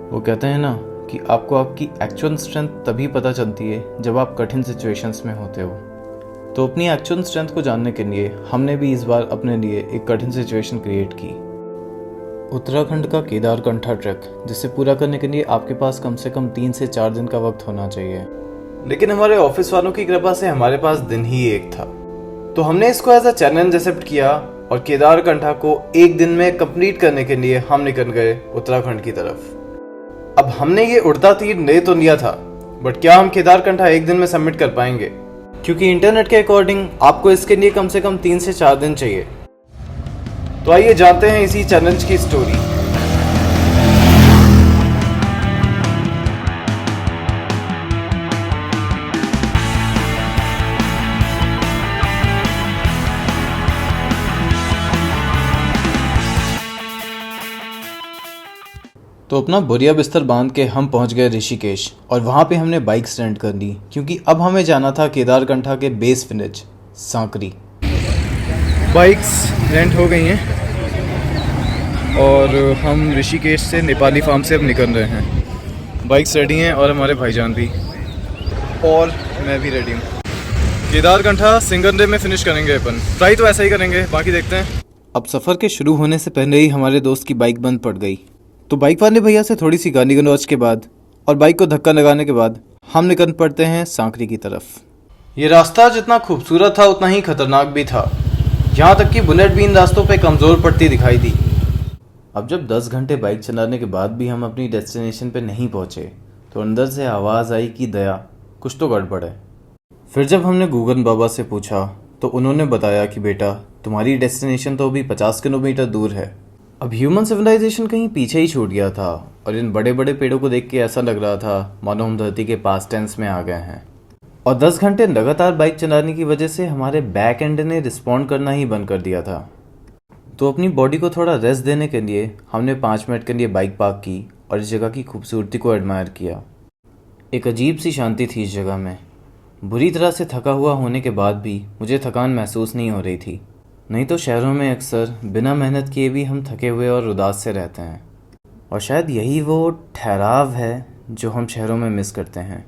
वो कहते हैं ना कि आपको आपकी एक्चुअल स्ट्रेंथ तभी पता चलती है जब आप कठिन सिचुएशंस में होते हो। तो अपनी एक्चुअल स्ट्रेंथ को जानने के लिए हमने भी इस बार अपने लिए एक कठिन सिचुएशन क्रिएट की। उत्तराखंड का केदारकंठा ट्रैक, जिसे पूरा करने के लिए आपके पास कम से कम 3 से 4 दिन का वक्त होना चाहिए। लेकिन हमारे ऑफिस वालों की कृपा से हमारे पास दिन ही एक था, तो हमने इसको एज अ चैलेंज एक्सेप्ट किया और केदारकंठा को एक दिन में कंप्लीट करने के लिए हम निकल गए उत्तराखंड की तरफ। अब हमने ये उड़ता तीर ले तो लिया था, बट क्या हम केदारकंठा एक दिन में सबमिट कर पाएंगे? क्योंकि इंटरनेट के अकॉर्डिंग आपको इसके लिए कम से कम 3 से 4 दिन चाहिए। तो आइए जानते हैं इसी चैलेंज की स्टोरी। तो अपना बोरिया बिस्तर बांध के हम पहुंच गए ऋषिकेश और वहां पे हमने बाइक्स रेंट कर ली, क्योंकि अब हमें जाना था केदारकंठा के base village Sankri. Bikes rent हो गई हैं और हम ऋषिकेश से नेपाली फार्म से अब निकल रहे हैं। बाइक्स रेडी हैं और हमारे भाईजान भी, और मैं भी रेडी हूँ। केदारकंठा सिंगल डे में फिनिश करेंगे अपन, ट्राई तो ऐसा ही करेंगे, बाकी देखते हैं। अब सफ़र के शुरू होने से पहले ही हमारे दोस्त की बाइक बंद पड़ गई, तो बाइक वाले भैया से थोड़ी सी गाली गलौज के बाद और बाइक को धक्का लगाने के बाद हम निकल पड़ते हैं सांकरी की तरफ। ये रास्ता जितना खूबसूरत था उतना ही खतरनाक भी था, यहाँ तक कि बुलेट भी इन रास्तों पे कमज़ोर पड़ती दिखाई दी। अब जब 10 घंटे बाइक चलाने के बाद भी हम अपनी डेस्टिनेशन पे नहीं पहुँचे, तो अंदर से आवाज़ आई कि दया, कुछ तो गड़बड़ है। फिर जब हमने गूगल बाबा से पूछा तो उन्होंने बताया कि बेटा, तुम्हारी डेस्टिनेशन तो अभी 50 किलोमीटर दूर है। अब ह्यूमन सिविलाइजेशन कहीं पीछे ही छूट गया था और इन बड़े बड़े पेड़ों को देख के ऐसा लग रहा था मानो हम धरती के पास टेंस में आ गए हैं। और 10 घंटे लगातार बाइक चलाने की वजह से हमारे बैक एंड ने रिस्पॉन्ड करना ही बंद कर दिया था। तो अपनी बॉडी को थोड़ा रेस्ट देने के लिए हमने 5 मिनट के लिए बाइक पार्क की और इस जगह की खूबसूरती को एडमायर किया। एक अजीब सी शांति थी इस जगह में। बुरी तरह से थका हुआ होने के बाद भी मुझे थकान महसूस नहीं हो रही थी। नहीं तो शहरों में अक्सर बिना मेहनत किए भी हम थके हुए और उदास से रहते हैं, और शायद यही वो ठहराव है जो हम शहरों में मिस करते हैं।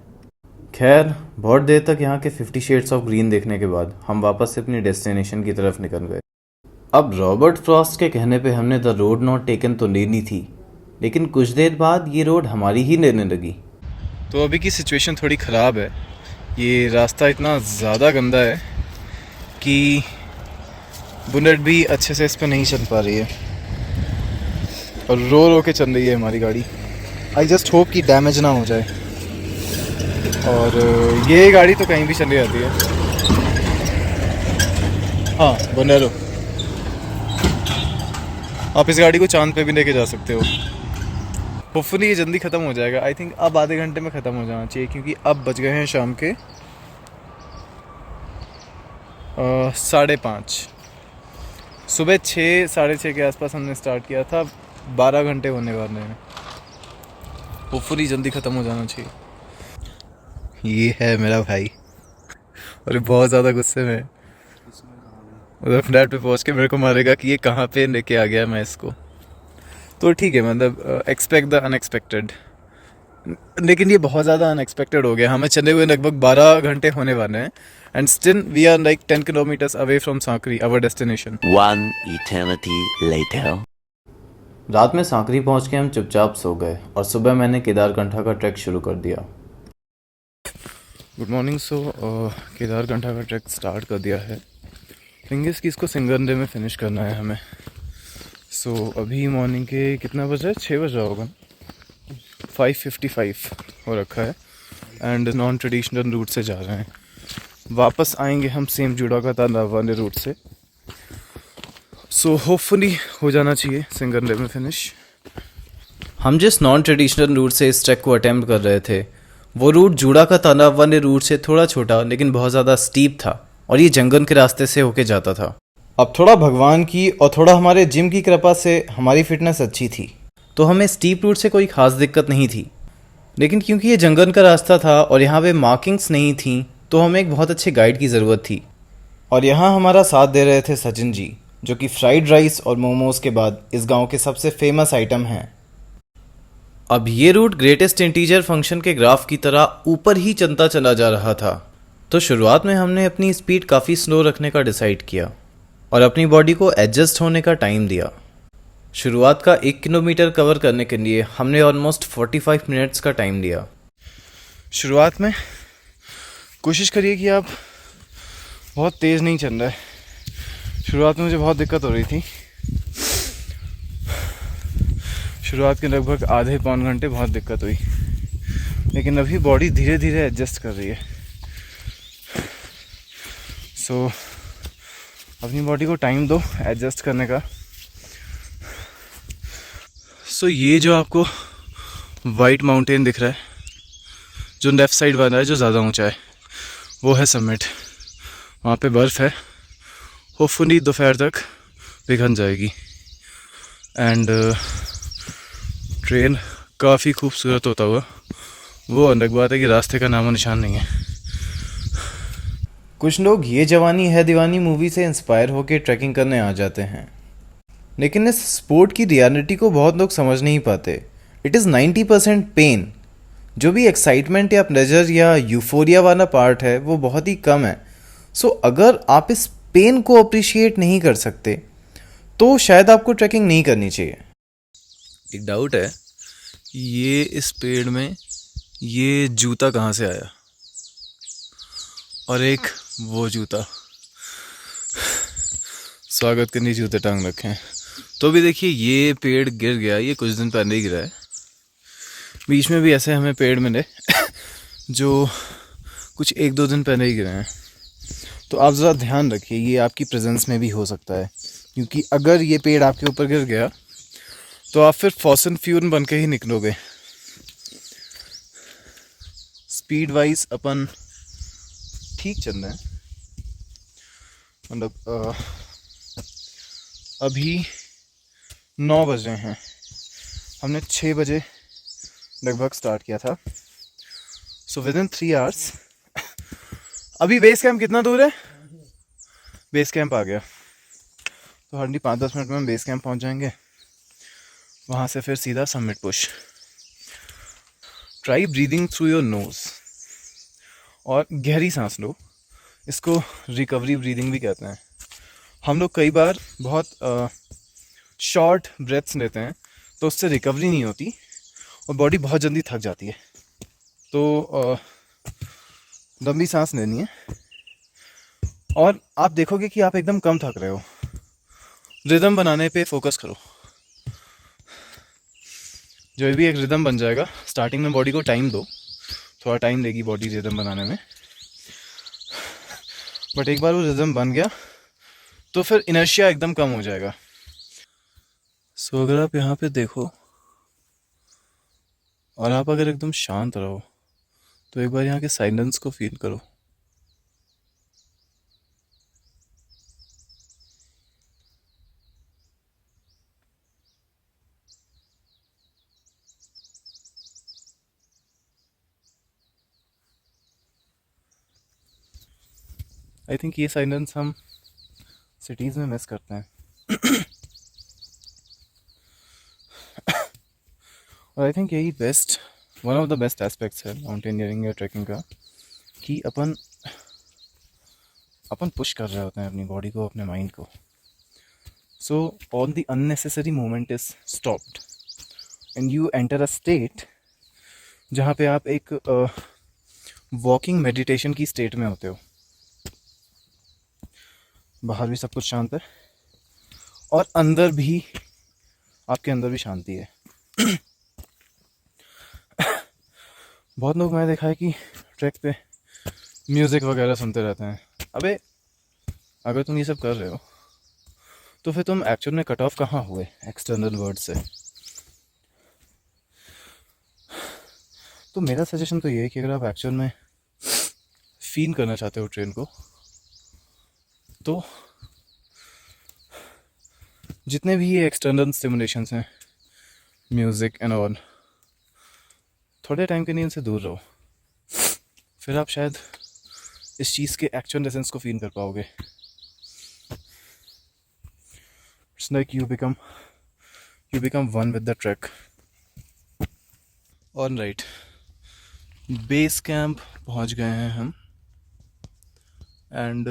खैर, बहुत देर तक यहाँ के 50 शेड्स ऑफ ग्रीन देखने के बाद हम वापस से अपनी डेस्टिनेशन की तरफ निकल गए। अब रॉबर्ट फ्रॉस्ट के कहने पे हमने द रोड नॉट टेकन तो लेनी थी, लेकिन कुछ देर बाद ये रोड हमारी ही लेने लगी। तो अभी की सिचुएशन थोड़ी ख़राब है। ये रास्ता इतना ज़्यादा गंदा है कि बुलेट भी अच्छे से इस पर नहीं चल पा रही है और रो रो के चल रही है हमारी गाड़ी। आई जस्ट होप कि डैमेज ना हो जाए। और ये गाड़ी तो कहीं भी चली जाती है। हाँ, बोलेरो। आप इस गाड़ी को चांद पे भी लेके जा सकते हो। होपफुली ये जल्दी ख़त्म हो जाएगा। आई थिंक अब आधे घंटे में ख़त्म हो जाना चाहिए, क्योंकि अब बज गए हैं शाम के 5:30। सुबह 6, 6:30 के आसपास हमने स्टार्ट किया था। 12 घंटे होने वाले हैं। होपफुली जल्दी ख़त्म हो जाना चाहिए। ये है मेरा भाई और बहुत ज़्यादा गुस्से में उधर फ्लैट पे पहुंच के मेरे को मारेगा कि ये कहाँ पे लेके आ गया मैं इसको। तो ठीक है, मतलब एक्सपेक्ट द अनएक्सपेक्टेड। लेकिन ये बहुत ज़्यादा अनएक्सपेक्टेड हो गया। हमें चले हुए लगभग 12 घंटे होने वाले हैं and still we are like 10 kilometres away from Sankri, our destination. 1 eternity later. रात में सांकरी पहुंच के हम चुपचाप सो गए और सुबह मैंने केदारकंठा का ट्रैक शुरू कर दिया। Good morning. सो केदारकंठा का ट्रैक स्टार्ट कर दिया है। थिंग इज़ कि इसको सिंगल डे में फिनिश करना है हमें। सो अभी मॉर्निंग के कितना बज रहा है? 6 बज रहा होगा। 5:55 हो रखा है एंड नॉन ट्रेडिशनल रूट से जा रहे हैं। वापस आएंगे हम सेम जुड़ा का तालाब वाले रूट से। सो होपफुली हो जाना चाहिए सिंगल डे में फिनिश। हम जिस नॉन ट्रेडिशनल रूट से इस ट्रैक को अटेम्प्ट कर रहे थे, वो रूट जुड़ा का तालाब वाले रूट से थोड़ा छोटा लेकिन बहुत ज़्यादा स्टीप था और ये जंगल के रास्ते से होके जाता था। अब थोड़ा भगवान की और थोड़ा हमारे जिम की कृपा से हमारी फिटनेस अच्छी थी, तो हमें स्टीप रूट से कोई ख़ास दिक्कत नहीं थी। लेकिन क्योंकि ये जंगल का रास्ता था और यहाँ पे मार्किंग्स नहीं थी, तो हमें एक बहुत अच्छे गाइड की ज़रूरत थी। और यहाँ हमारा साथ दे रहे थे सचिन जी, जो कि फ्राइड राइस और मोमोज़ के बाद इस गांव के सबसे फेमस आइटम हैं। अब ये रूट ग्रेटेस्ट इंटीजर फंक्शन के ग्राफ की तरह ऊपर ही चलता चला जा रहा था। तो शुरुआत में हमने अपनी स्पीड काफ़ी स्लो रखने का डिसाइड किया और अपनी बॉडी को एडजस्ट होने का टाइम दिया। शुरुआत का 1 किलोमीटर कवर करने के लिए हमने ऑलमोस्ट 45 मिनट्स का टाइम लिया। शुरुआत में कोशिश करिए कि आप बहुत तेज़ नहीं चल रहा है। शुरुआत में मुझे बहुत दिक्कत हो रही थी। शुरुआत के लगभग आधे पौन घंटे बहुत दिक्कत हुई, लेकिन अभी बॉडी धीरे धीरे एडजस्ट कर रही है। सो अपनी बॉडी को टाइम दो एडजस्ट करने का। सो ये जो आपको वाइट माउंटेन दिख रहा है, जो लेफ़्ट साइड वाला है, जो ज़्यादा ऊंचा है, वो है समिट। वहाँ पे बर्फ़ है। होपफुली दोपहर तक पिघल जाएगी। एंड ट्रेन काफ़ी खूबसूरत होता हुआ, वो अलग बात है कि रास्ते का नामो निशान नहीं है। कुछ लोग ये जवानी है दीवानी मूवी से इंस्पायर होकर ट्रैकिंग करने आ जाते हैं, लेकिन इस स्पोर्ट की रियलिटी को बहुत लोग समझ नहीं पाते। It is 90% pain. जो भी एक्साइटमेंट या प्लेजर या यूफोरिया वाला पार्ट है वो बहुत ही कम है। सो अगर आप इस पेन को अप्रिशिएट नहीं कर सकते तो शायद आपको ट्रैकिंग नहीं करनी चाहिए। एक डाउट है, ये इस पेड़ में ये जूता कहाँ से आया, और एक वो जूता। स्वागत करनी जूते टांग रखे हैं। तो भी देखिए ये पेड़ गिर गया, ये कुछ दिन पहले ही गिरा है। बीच में भी ऐसे हमें पेड़ मिले जो कुछ 1-2 दिन पहले ही गिरे हैं। तो आप ज़रा ध्यान रखिए, ये आपकी प्रेजेंस में भी हो सकता है, क्योंकि अगर ये पेड़ आपके ऊपर गिर गया तो आप फिर फॉसिल फ्यूल बन के ही निकलोगे। स्पीड वाइज अपन ठीक चल रहे हैं। मतलब अभी 9 बज रहे हैं। हमने 6 बजे लगभग स्टार्ट किया था। So with in 3 hours. अभी बेस कैंप कितना दूर है? बेस कैंप आ गया, तो हार्डली 5-10 मिनट में हम बेस कैंप पहुंच जाएंगे। वहाँ से फिर सीधा summit push. Try breathing through your nose, और गहरी सांस लो। इसको रिकवरी ब्रीदिंग भी कहते हैं। हम लोग कई बार बहुत शॉर्ट ब्रेथ्स लेते हैं, तो उससे रिकवरी नहीं होती और बॉडी बहुत जल्दी थक जाती है। तो लंबी सांस लेनी है, और आप देखोगे कि आप एकदम कम थक रहे हो। रिदम बनाने पे फोकस करो। जो भी एक रिदम बन जाएगा। स्टार्टिंग में बॉडी को टाइम दो, थोड़ा टाइम लेगी बॉडी रिदम बनाने में, बट एक बार वो रिदम बन गया तो फिर इनर्शिया एकदम कम हो जाएगा। सो अगर आप यहाँ पे देखो और आप अगर एकदम शांत रहो, तो एक बार यहाँ के साइलेंस को फील करो। आई थिंक ये साइलेंस हम सिटीज़ में मिस करते हैं। और आई थिंक यही one of the best aspects है माउंटेनियरिंग या ट्रैकिंग का, कि अपन पुश कर रहे होते हैं अपनी बॉडी को, अपने माइंड को। So all the unnecessary movement is stopped and you enter a state जहाँ पे आप एक वॉकिंग मेडिटेशन की स्टेट में होते हो। बाहर भी सब कुछ शांत है और अंदर भी, आपके अंदर भी शांति है। बहुत लोग मैंने देखा है कि ट्रैक पे म्यूज़िक वगैरह सुनते रहते हैं। अबे अगर तुम ये सब कर रहे हो तो फिर तुम एक्चुअल में कट ऑफ कहाँ हुए एक्सटर्नल वर्ड से? तो मेरा सजेशन तो ये है कि अगर आप एक्चुअल में फील करना चाहते हो ट्रेन को, तो जितने भी ये एक्सटर्नल स्टिमुलेशंस हैं, म्यूज़िक एंड ऑल, थोड़े टाइम के लिए इनसे दूर रहो। फिर आप शायद इस चीज़ के एक्चुअल एसेंस को फील कर पाओगे। It's like you become one with the track. Alright, base camp पहुंच गए हैं हम। एंड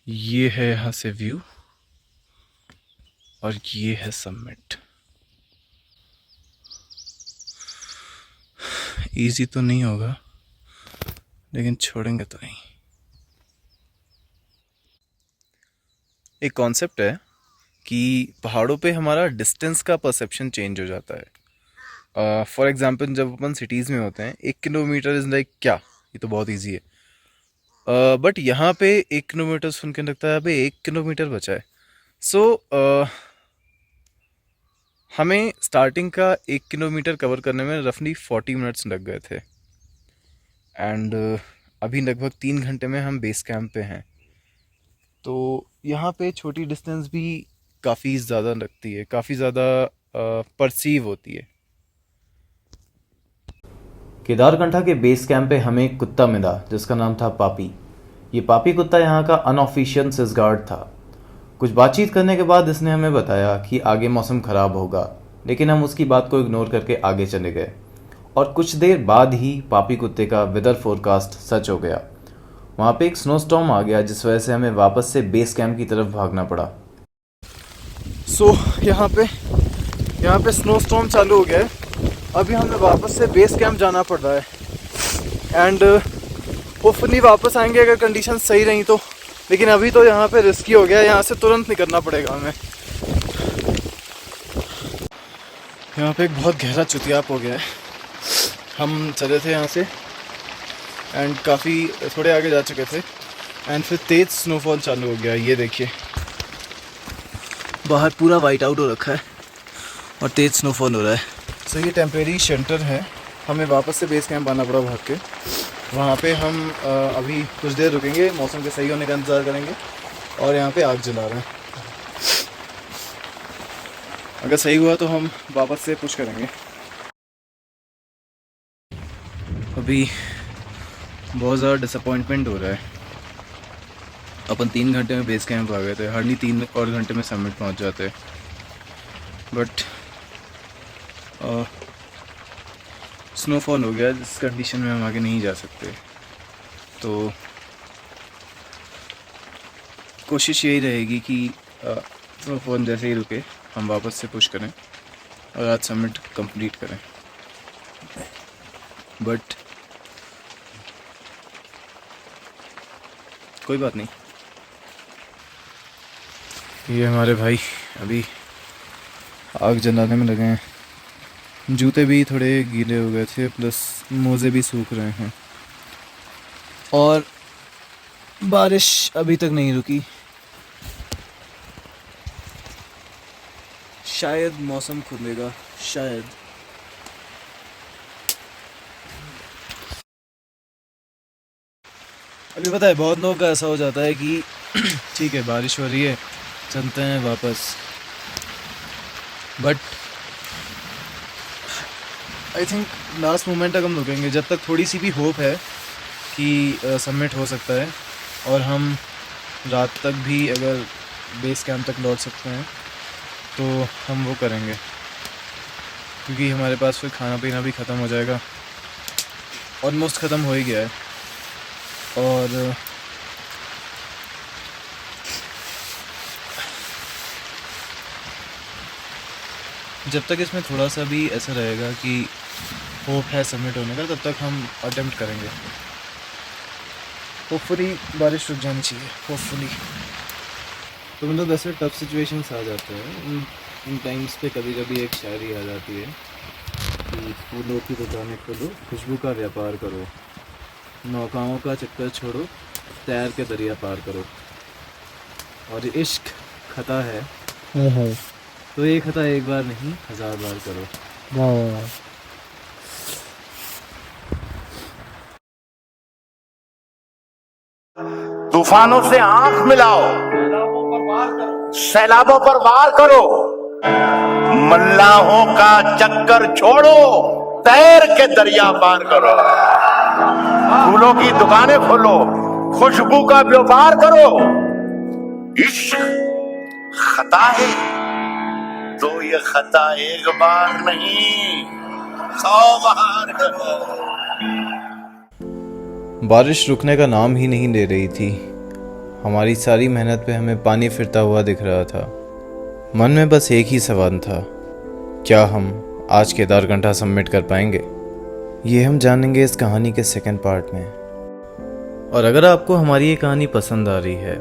ये है यहाँ से व्यू और ये है समिट। इजी तो नहीं होगा लेकिन छोड़ेंगे तो नहीं। एक कॉन्सेप्ट है कि पहाड़ों पे हमारा डिस्टेंस का परसेप्शन चेंज हो जाता है। फॉर एग्जांपल जब अपन सिटीज़ में होते हैं 1 किलोमीटर इज़ लाइक क्या, ये तो बहुत इजी है। बट यहाँ पे 1 किलोमीटर सुन के लगता है अबे 1 किलोमीटर बचा है। सो हमें स्टार्टिंग का 1 किलोमीटर कवर करने में रफली 40 मिनट्स लग गए थे। एंड अभी लगभग 3 घंटे में हम बेस कैंप पे हैं। तो यहाँ पे छोटी डिस्टेंस भी काफ़ी ज़्यादा लगती है, काफ़ी ज़्यादा परसीव होती है। केदारकंठा के बेस कैंप पे हमें एक कुत्ता मिला जिसका नाम था पापी। ये पापी कुत्ता यहाँ का अनऑफिशियल सिसगार्ड था। कुछ बातचीत करने के बाद इसने हमें बताया कि आगे मौसम ख़राब होगा, लेकिन हम उसकी बात को इग्नोर करके आगे चले गए। और कुछ देर बाद ही पापी कुत्ते का वेदर फोरकास्ट सच हो गया। वहाँ पे एक स्नोस्टॉर्म आ गया जिस वजह से हमें वापस से बेस कैंप की तरफ भागना पड़ा। सो यहाँ पे स्नोस्टॉर्म चालू हो गया है। अभी हमें वापस से बेस कैंप जाना पड़ रहा है। एंड होपफुली वापस आएंगे अगर कंडीशन सही रही तो। लेकिन अभी तो यहाँ पे रिस्की हो गया है, यहाँ से तुरंत निकलना पड़ेगा हमें। यहाँ पे एक बहुत गहरा चुतियाप हो गया है। हम चले थे यहाँ से एंड काफ़ी थोड़े आगे जा चुके थे एंड फिर तेज़ स्नोफॉल चालू हो गया। ये देखिए बाहर पूरा वाइट आउट हो रखा है और तेज़ स्नोफॉल हो रहा है। सो ये टेम्परेरी शेल्टर है, हमें वापस से बेस कैंप आना पड़ा भाग के। वहाँ पे हम अभी कुछ देर रुकेंगे, मौसम के सही होने का इंतज़ार करेंगे और यहाँ पे आग जला रहे हैं। अगर सही हुआ तो हम वापस से पुश करेंगे। अभी बहुत ज़्यादा डिसअपॉइंटमेंट हो रहा है। अपन 3 घंटे में बेस कैंप आ गए थे, हार्डली 3 और घंटे में समिट पहुंच जाते। बट स्नोफॉल हो गया जिस कंडीशन में हम आगे नहीं जा सकते। तो कोशिश यही रहेगी कि स्नोफॉल जैसे ही रुके हम वापस से पुश करें और आज समिट कंप्लीट करें। बट कोई बात नहीं, ये हमारे भाई अभी आग जलाने में लगे हैं। जूते भी थोड़े गीले हो गए थे, प्लस मोज़े भी सूख रहे हैं और बारिश अभी तक नहीं रुकी। शायद मौसम खुलेगा, शायद। अभी पता है बहुत लोगों का ऐसा हो जाता है कि ठीक है बारिश हो रही है चलते हैं वापस। But I think last moment तक हम रुकेंगे जब तक थोड़ी सी भी होप है कि सबमिट हो सकता है और हम रात तक भी अगर बेस कैंप तक लौट सकते हैं तो हम वो करेंगे, क्योंकि हमारे पास फिर खाना पीना भी ख़त्म हो जाएगा। ऑलमोस्ट ख़त्म हो ही गया है। और जब तक इसमें थोड़ा सा भी ऐसा रहेगा कि होप है सबमिट होने का तब तक हम अटेम्प्ट करेंगे। होपफुली बारिश रुक जानी चाहिए, होपफुली। तो मतलब वैसे टफ सिचुएशंस आ जाते हैं इन टाइम्स पे। कभी कभी एक शायरी आ जाती है कि फूलों की दुकानें खोलो, खुशबू का व्यापार करो, नौकाओं का चक्कर छोड़ो, तैर के दरिया पार करो। और इश्क खता है तो ये खता एक बार नहीं 1000 बार करो। तूफानों से आंख मिलाओ, सैलाबों पर वार करो, मल्लाहों का चक्कर छोड़ो, तैर के दरिया पार करो। फूलों की दुकानें खोलो, खुशबू का व्यापार करो। इश्क खता है तो ये खता एक बार नहीं 100 बार करो। बारिश रुकने का नाम ही नहीं ले रही थी। हमारी सारी मेहनत पे हमें पानी फिरता हुआ दिख रहा था। मन में बस एक ही सवाल था, क्या हम आज केदारकंठा सबमिट कर पाएंगे? ये हम जानेंगे इस कहानी के सेकंड पार्ट में। और अगर आपको हमारी ये कहानी पसंद आ रही है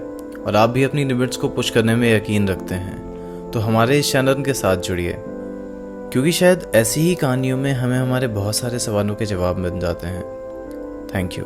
और आप भी अपनी लिमिट्स को पुश करने में यकीन रखते हैं तो हमारे इस चैनल के साथ जुड़िए, क्योंकि शायद ऐसी ही कहानियों में हमें हमारे बहुत सारे सवालों के जवाब मिल जाते हैं। Thank you.